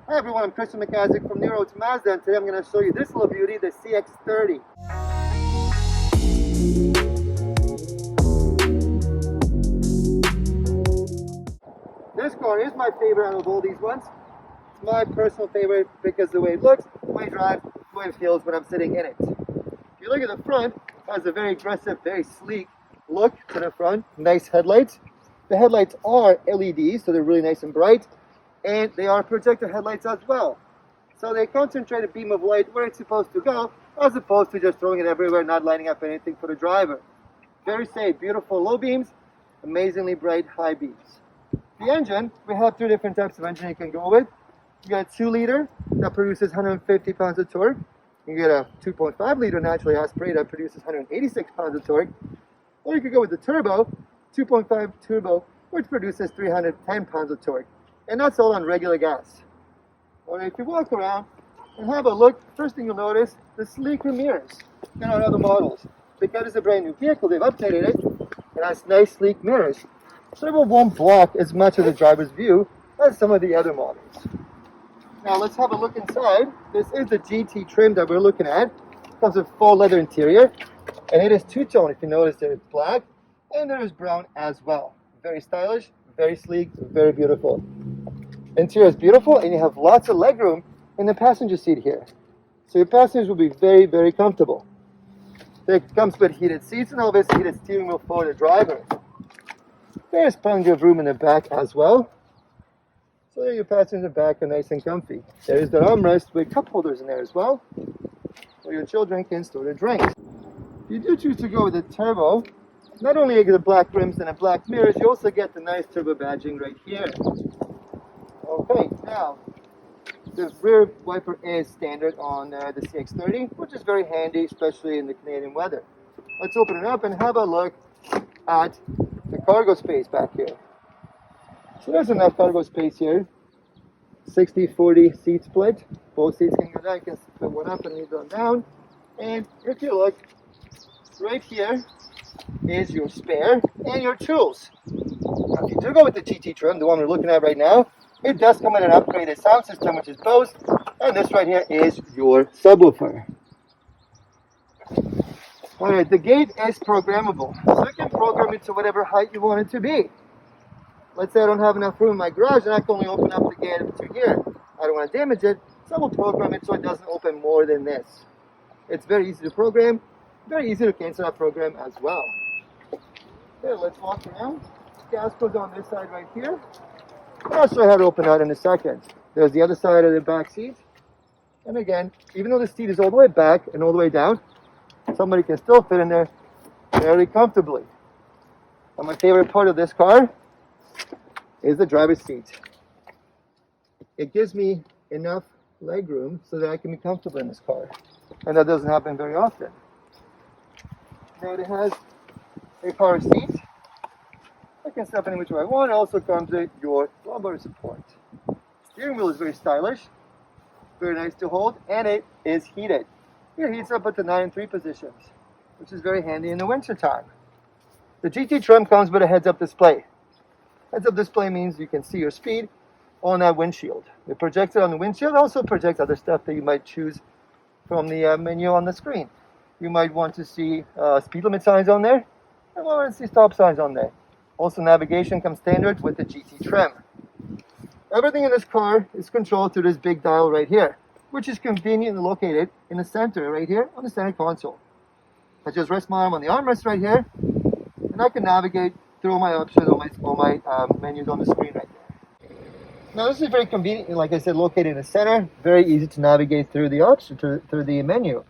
Hi everyone, I'm Christian McCazick from NewRoads Mazda, and today I'm going to show you this little beauty, the CX-30. This car is my favorite out of all these ones. It's my personal favorite because of the way it looks, the way it drives, the way it feels when I'm sitting in it. If you look at the front, it has a very aggressive, very sleek look to the front. Nice headlights. The headlights are LEDs, so they're really nice and bright. And they are projector headlights as well. So they concentrate a beam of light where it's supposed to go, as opposed to just throwing it everywhere, not lighting up anything for the driver. Very safe, beautiful low beams, amazingly bright high beams. The engine, we have two different types of engine you can go with. You got a 2-liter that produces 150 pounds of torque. You get a 2.5-liter naturally aspirated that produces 186 pounds of torque. Or you could go with the turbo, 2.5 turbo, which produces 310 pounds of torque. And that's all on regular gas. Or if you walk around and have a look, first thing you'll notice, the sleeker mirrors than on other models. Because it's a brand new vehicle, they've updated it. It has nice sleek mirrors. So it won't block as much of the driver's view as some of the other models. Now let's have a look inside. This is the GT trim that we're looking at. It comes with full leather interior. And it is two-tone, if you notice there it's black. And there is brown as well. Very stylish, very sleek, very beautiful. Interior is beautiful, and you have lots of legroom in the passenger seat here. So your passengers will be very, very comfortable. It comes with heated seats and obviously heated steering wheel for the driver. There's plenty of room in the back as well. So your passengers back are nice and comfy. There is the armrest with cup holders in there as well, where your children can store their drinks. If you do choose to go with the turbo, not only you get the black rims and the black mirrors, you also get the nice turbo badging right here. Okay, now, the rear wiper is standard on the CX-30, which is very handy, especially in the Canadian weather. Let's open it up and have a look at the cargo space back here. So there's enough cargo space here. 60-40 seat split. Both seats can go down. You can put one up and leave one down. And if you look, right here is your spare and your tools. Now, if you do go with the GT trim, the one we're looking at right now, it does come with an upgraded sound system, which is Bose, and this right here is your subwoofer. Alright, the gate is programmable, so you can program it to whatever height you want it to be. Let's say I don't have enough room in my garage and I can only open up the gate up to here. I don't want to damage it, so I will program it so it doesn't open more than this. It's very easy to program, very easy to cancel that program as well. Okay, let's walk around. Gas goes on this side right here. I'll show you how to open that in a second. There's the other side of the back seat. And again, even though the seat is all the way back and all the way down, somebody can still fit in there fairly comfortably. And my favorite part of this car is the driver's seat. It gives me enough leg room so that I can be comfortable in this car. And that doesn't happen very often. Now it has a power seat. I can step in which way I want. It also comes with your lumbar support. Steering wheel is very stylish, very nice to hold, and it is heated. It heats up at the 9 and 3 positions, which is very handy in the winter time. The GT trim comes with a heads-up display. Heads-up display means you can see your speed on that windshield. It projects it on the windshield, also projects other stuff that you might choose from the menu on the screen. You might want to see speed limit signs on there, and want to see stop signs on there. Also, navigation comes standard with the GT trim. Everything in this car is controlled through this big dial right here, which is conveniently located in the center right here on the center console. I just rest my arm on the armrest right here, and I can navigate through all my options, all my menus on the screen right there. Now, this is very convenient, like I said, located in the center. Very easy to navigate through the option, through the menu.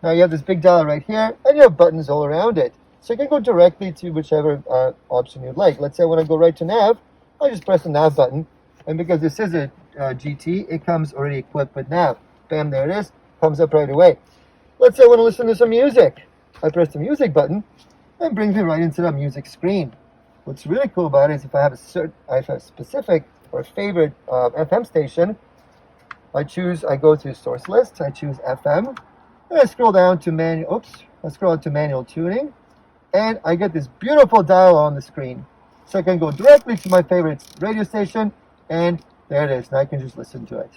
Now, you have this big dial right here, and you have buttons all around it. So you can go directly to whichever option you'd like. Let's say I want to go right to nav. I just press the nav button. And because this is a GT, it comes already equipped with nav. Bam, there it is. Comes up right away. Let's say I want to listen to some music. I press the music button and brings me right into the music screen. What's really cool about it is if I have a specific or favorite FM station, I go to source list, I choose FM, and I scroll down to manual tuning. And I get this beautiful dial on the screen. So I can go directly to my favorite radio station, and there it is. Now I can just listen to it.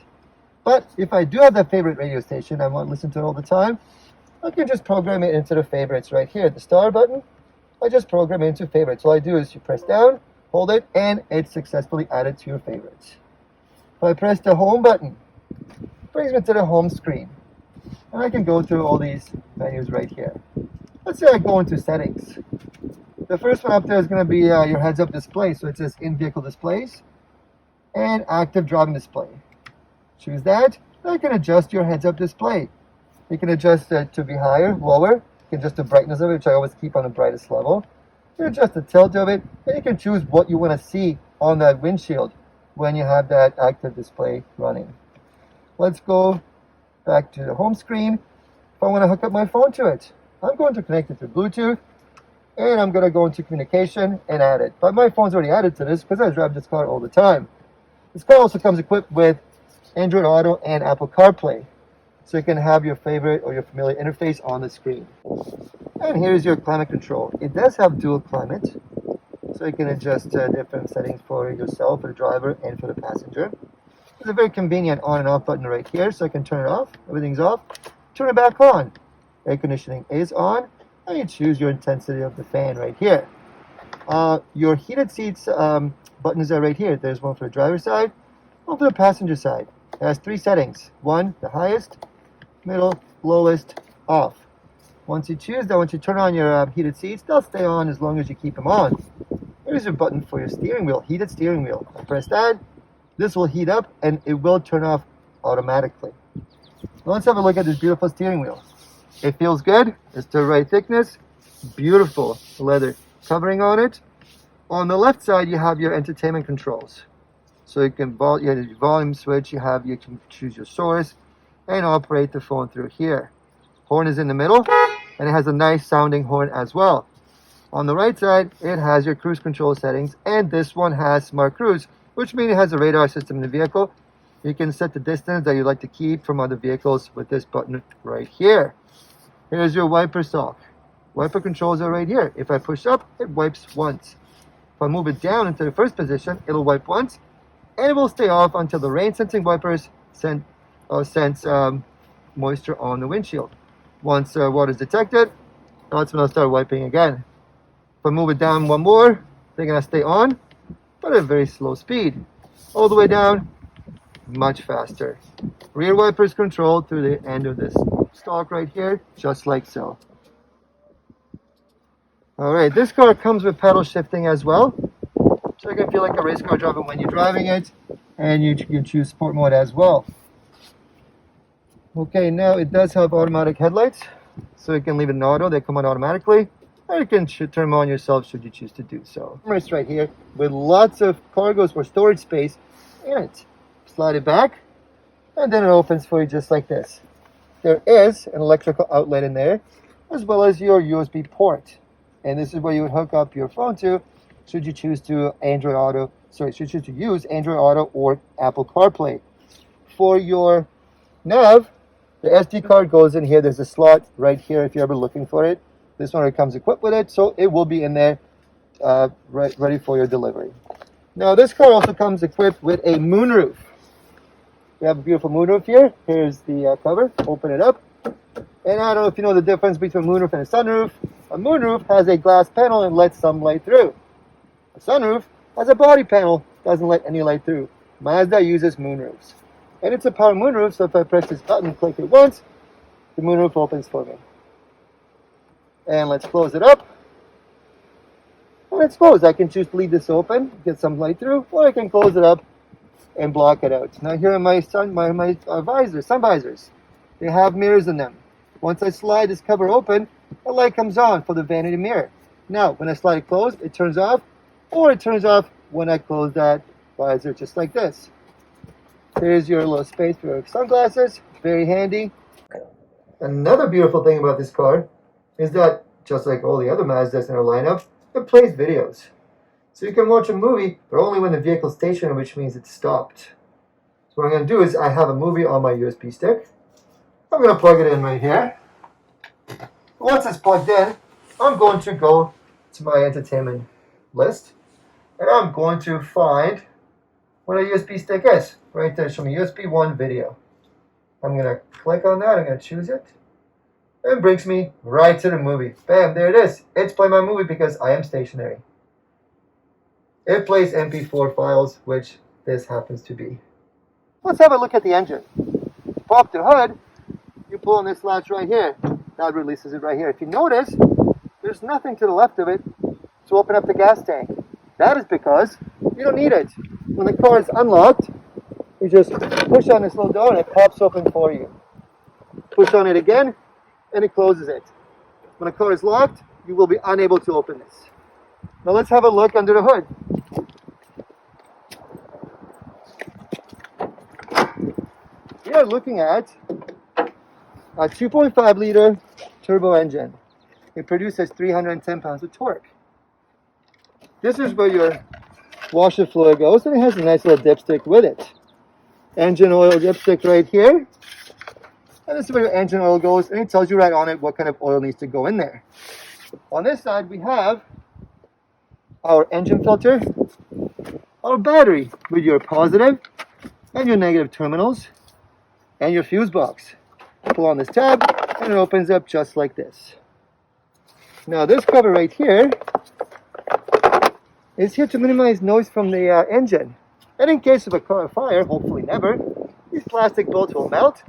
But if I do have that favorite radio station, I want to listen to it all the time, I can just program it into the favorites right here. The star button, I just program it into favorites. All I do is you press down, hold it, and it's successfully added to your favorites. If I press the home button, it brings me to the home screen. And I can go through all these menus right here. Let's say I go into settings. The first one up there is going to be your heads-up display. So it says in-vehicle displays and active driving display. Choose that. I can adjust your heads-up display. You can adjust it to be higher, lower. You can adjust the brightness of it, which I always keep on the brightest level. You can adjust the tilt of it, and you can choose what you want to see on that windshield when you have that active display running. Let's go back to the home screen. If I want to hook up my phone to it, I'm going to connect it to Bluetooth, and I'm going to go into communication and add it. But my phone's already added to this because I drive this car all the time. This car also comes equipped with Android Auto and Apple CarPlay, so you can have your favorite or your familiar interface on the screen. And here's your climate control. It does have dual climate, so you can adjust different settings for yourself, for the driver, and for the passenger. There's a very convenient on and off button right here, so I can turn it off. Everything's off. Turn it back on. Air conditioning is on, and you choose your intensity of the fan right here. Your heated seats buttons are right here. There's one for the driver's side, one for the passenger side. It has 3 settings. 1, the highest, middle, lowest, off. Once you choose that, once you turn on your heated seats, they'll stay on as long as you keep them on. Here's your button for your steering wheel, heated steering wheel. I press that, this will heat up and it will turn off automatically. Now let's have a look at this beautiful steering wheel. It feels good, it's the right thickness, beautiful leather covering on it. On the left side, you have your entertainment controls. So you can you have your volume switch, you can choose your source and operate the phone through here. Horn is in the middle, and it has a nice sounding horn as well. On the right side, it has your cruise control settings, and this one has Smart Cruise, which means it has a radar system in the vehicle. You can set the distance that you'd like to keep from other vehicles with this button right here. Here's your wiper sock. Wiper controls are right here. If I push up, it wipes once. If I move it down into the first position, it'll wipe once, and it will stay off until the rain sensing wipers sense moisture on the windshield. Once water is detected, that's when I'll start wiping again. If I move it down one more, they're going to stay on, but at a very slow speed. All the way down, much faster. Rear wipers controlled through the end of this stalk right here, just like so. Alright, this car comes with pedal shifting as well, so you can feel like a race car driver when you're driving it, and you can choose sport mode as well. Okay, now it does have automatic headlights, so you can leave it in auto, they come on automatically, or you can turn them on yourself should you choose to do so. It's right here with lots of cargos for storage space in it. Slide it back, and then it opens for you just like this. There is an electrical outlet in there, as well as your USB port. And this is where you would hook up your phone to should you choose to use Android Auto or Apple CarPlay. For your nav, the SD card goes in here. There's a slot right here if you're ever looking for it. This one comes equipped with it, so it will be in there ready for your delivery. Now this car also comes equipped with a moonroof. We have a beautiful moonroof here. Here's the cover. Open it up. And I don't know if you know the difference between a moonroof and a sunroof. A moonroof has a glass panel and lets some light through. A sunroof has a body panel, doesn't let any light through. Mazda uses moonroofs. And it's a power moonroof, so if I press this button and click it once, the moonroof opens for me. And let's close it up. And it's closed. I can choose to leave this open, get some light through, or I can close it up and block it out. Now here are my sun visors. They have mirrors in them. Once I slide this cover open, the light comes on for the vanity mirror. Now, when I slide it closed, it turns off, or it turns off when I close that visor, just like this. Here's your little space for your sunglasses. Very handy. Another beautiful thing about this car is that, just like all the other Mazdas in our lineup, it plays videos. So you can watch a movie, but only when the vehicle's stationary, which means it's stopped. So what I'm going to do is I have a movie on my USB stick. I'm going to plug it in right here. Once it's plugged in, I'm going to go to my entertainment list, and I'm going to find what a USB stick is. Right there, show me USB 1 video. I'm gonna click on that, I'm gonna choose it. And it brings me right to the movie. Bam, there it is. It's playing my movie because I am stationary. It plays MP4 files, which this happens to be. Let's have a look at the engine. Pop the hood, you pull on this latch right here. That releases it right here. If you notice, there's nothing to the left of it to open up the gas tank. That is because you don't need it. When the car is unlocked, you just push on this little door and it pops open for you. Push on it again and it closes it. When a car is locked, you will be unable to open this. Now let's have a look under the hood. We are looking at a 2.5 liter turbo engine. It produces 310 pounds of torque. This is where your washer fluid goes, and it has a nice little dipstick with it. Engine oil dipstick right here. And this is where your engine oil goes, and it tells you right on it what kind of oil needs to go in there. On this side, we have our engine filter, our battery with your positive and your negative terminals, and your fuse box. Pull on this tab, and it opens up just like this. Now this cover right here is here to minimize noise from the engine. And in case of a car fire, hopefully never, these plastic bolts will melt.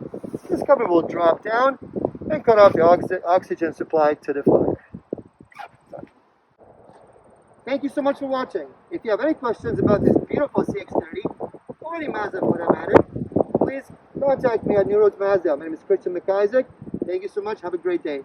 This cover will drop down and cut off the oxygen supply to the fire. Thank you so much for watching. If you have any questions about this beautiful CX-30, or any Mazda for that matter, please contact me at NewRoads Mazda. My name is Christian McIsaac. Thank you so much. Have a great day.